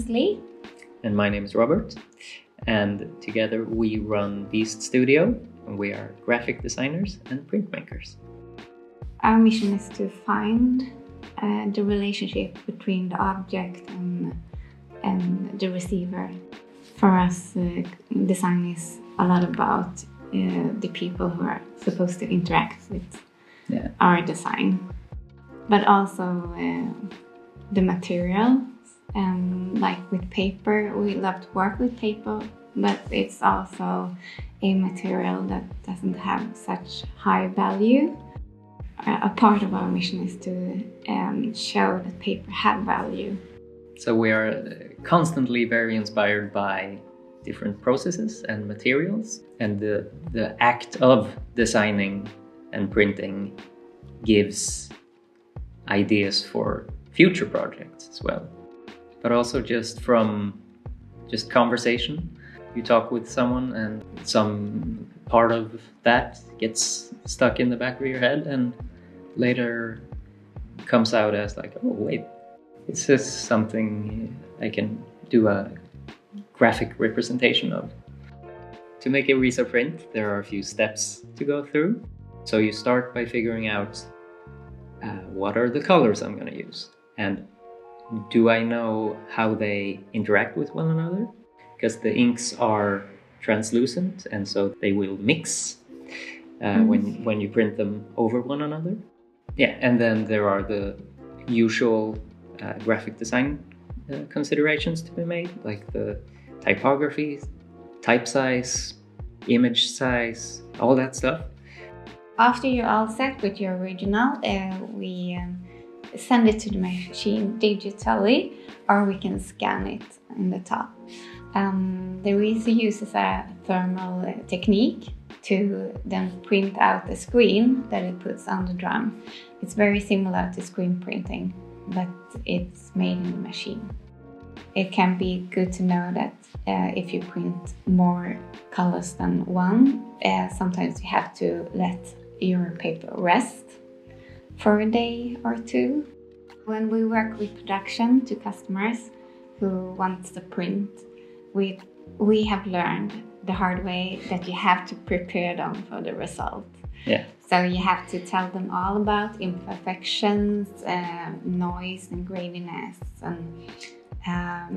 is Lee. And my name is Robert. And together we run Beast Studio, and we are graphic designers and printmakers. Our mission is to find the relationship between the object and the receiver. For us, design is a lot about the people who are supposed to interact with our design, but also the materials. And like with paper, we love to work with paper, but it's also a material that doesn't have such high value. A part of our mission is to show that paper have value. So we are constantly very inspired by different processes and materials, and the act of designing and printing gives ideas for future projects as well. But also just from conversation. You talk with someone and some part of that gets stuck in the back of your head and later comes out as like, oh wait, this is something I can do a graphic representation of. To make a Risa print, there are a few steps to go through. So you start by figuring out what are the colors I'm going to use, and do I know how they interact with one another? Because the inks are translucent and so they will mix when you print them over one another. Yeah, and then there are the usual graphic design considerations to be made, like the typography, type size, image size, all that stuff. After you're all set with your original, we send it to the machine digitally, or we can scan it in the top. The Risa uses a thermal technique to then print out the screen that it puts on the drum. It's very similar to screen printing, but it's made in the machine. It can be good to know that if you print more colors than one, sometimes you have to let your paper rest for a day or two. When we work with production to customers who want the print, we have learned the hard way that you have to prepare them for the result. Yeah. So you have to tell them all about imperfections, noise and graviness, and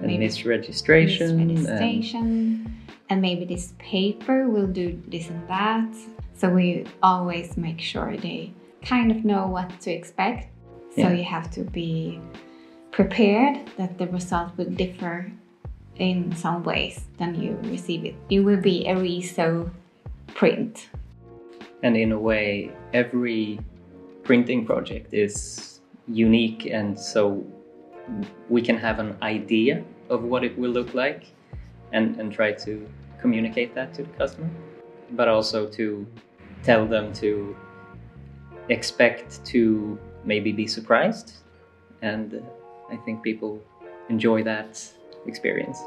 maybe misregistration, and maybe this paper will do this and that. So we always make sure they kind of know what to expect. So you have to be prepared that the result will differ in some ways than you receive it. It will be a Risa print. And in a way, every printing project is unique, and so we can have an idea of what it will look like and try to communicate that to the customer, but also to tell them to expect to maybe be surprised, and I think people enjoy that experience.